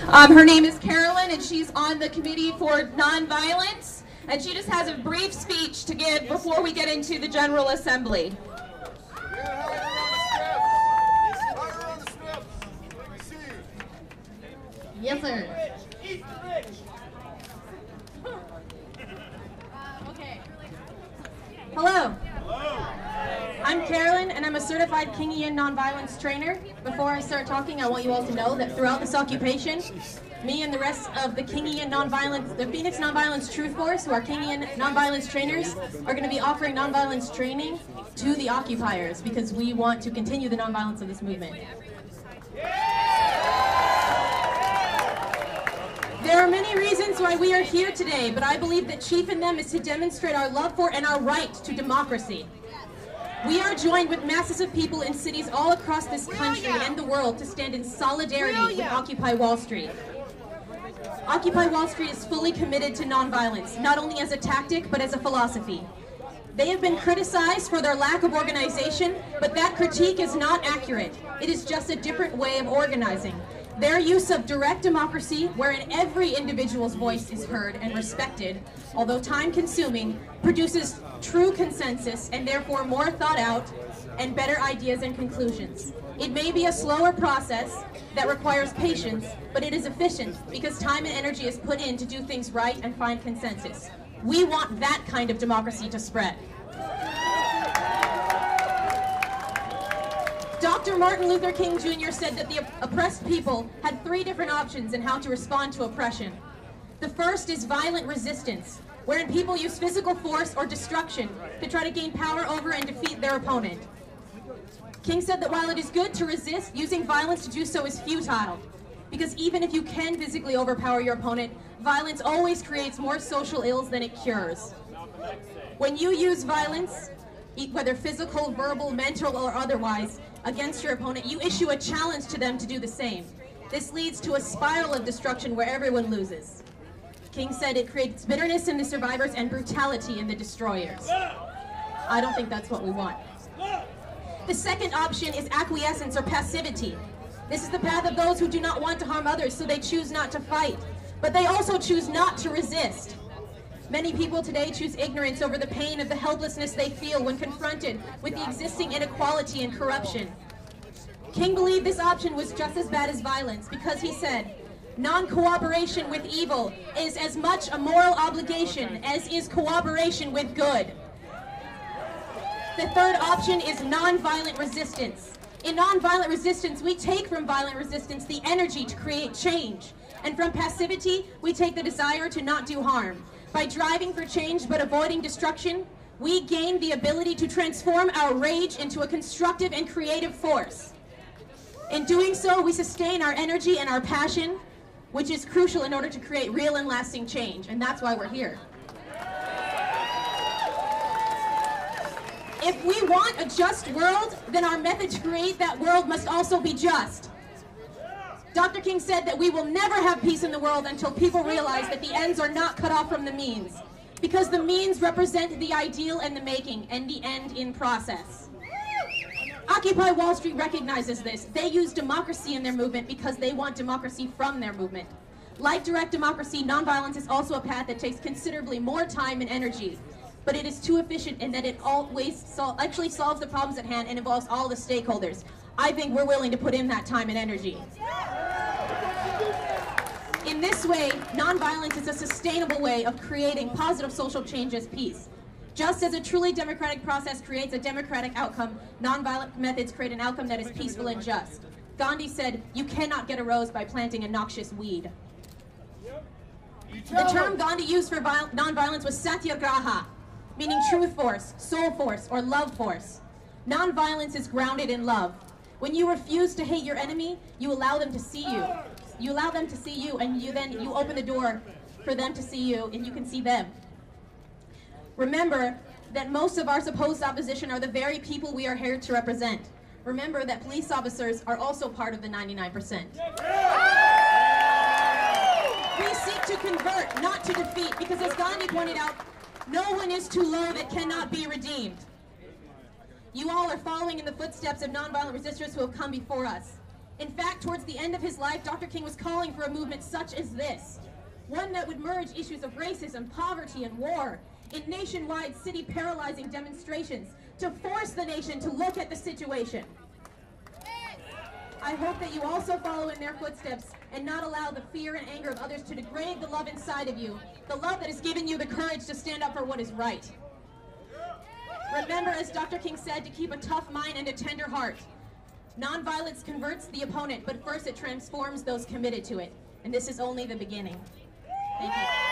Her name is Carolyn, and she's on the Committee for Nonviolence, and she just has a brief speech to give before we get into the General Assembly. Yes, sir. Hello. I'm Carolyn, and I'm a certified Kingian nonviolence trainer. Before I start talking, I want you all to know that throughout this occupation, me and the rest of the Kingian nonviolence, the Phoenix Nonviolence Truth Force, who are Kingian nonviolence trainers, are going to be offering nonviolence training to the occupiers because we want to continue the nonviolence of this movement. There are many reasons why we are here today, but I believe that chief in them is to demonstrate our love for and our right to democracy. We are joined with masses of people in cities all across this country and the world to stand in solidarity with Occupy Wall Street. Occupy Wall Street is fully committed to nonviolence, not only as a tactic, but as a philosophy. They have been criticized for their lack of organization, but that critique is not accurate. It is just a different way of organizing. Their use of direct democracy, wherein every individual's voice is heard and respected, although time-consuming, produces true consensus and therefore more thought out and better ideas and conclusions. It may be a slower process that requires patience, but it is efficient because time and energy is put in to do things right and find consensus. We want that kind of democracy to spread. Dr. Martin Luther King Jr. said that the oppressed people had 3 different options in how to respond to oppression. The first is violent resistance, wherein people use physical force or destruction to try to gain power over and defeat their opponent. King said that while it is good to resist, using violence to do so is futile, because even if you can physically overpower your opponent, violence always creates more social ills than it cures. When you use violence, whether physical, verbal, mental, or otherwise, against your opponent, you issue a challenge to them to do the same. This leads to a spiral of destruction where everyone loses. King said it creates bitterness in the survivors and brutality in the destroyers. I don't think that's what we want. The second option is acquiescence or passivity. This is the path of those who do not want to harm others, so they choose not to fight. But they also choose not to resist. Many people today choose ignorance over the pain of the helplessness they feel when confronted with the existing inequality and corruption. King believed this option was just as bad as violence because he said, non-cooperation with evil is as much a moral obligation as is cooperation with good. The third option is nonviolent resistance. In nonviolent resistance, we take from violent resistance the energy to create change. And from passivity, we take the desire to not do harm. By driving for change but avoiding destruction, we gain the ability to transform our rage into a constructive and creative force. In doing so, we sustain our energy and our passion, which is crucial in order to create real and lasting change, and that's why we're here. If we want a just world, then our method to create that world must also be just. Dr. King said that we will never have peace in the world until people realize that the ends are not cut off from the means, because the means represent the ideal and the making, and the end in process. Occupy Wall Street recognizes this. They use democracy in their movement because they want democracy from their movement. Like direct democracy, nonviolence is also a path that takes considerably more time and energy, but it is too efficient in that it always actually solves the problems at hand and involves all the stakeholders. I think we're willing to put in that time and energy. In this way, nonviolence is a sustainable way of creating positive social change as peace. Just as a truly democratic process creates a democratic outcome, nonviolent methods create an outcome that is peaceful and just. Gandhi said, "You cannot get a rose by planting a noxious weed." The term Gandhi used for nonviolence was satyagraha, meaning truth force, soul force, or love force. Nonviolence is grounded in love. When you refuse to hate your enemy, you allow them to see you. You allow them to see you, and you open the door for them to see you, and you can see them. Remember that most of our supposed opposition are the very people we are here to represent. Remember that police officers are also part of the 99%. We seek to convert, not to defeat, because as Gandhi pointed out, no one is too low that cannot be redeemed. You all are following in the footsteps of nonviolent resistors who have come before us. In fact, towards the end of his life, Dr. King was calling for a movement such as this, one that would merge issues of racism, poverty, and war in nationwide city-paralyzing demonstrations to force the nation to look at the situation. I hope that you also follow in their footsteps and not allow the fear and anger of others to degrade the love inside of you, the love that has given you the courage to stand up for what is right. Remember, as Dr. King said, to keep a tough mind and a tender heart. Nonviolence converts the opponent, but first it transforms those committed to it. And this is only the beginning. Thank you.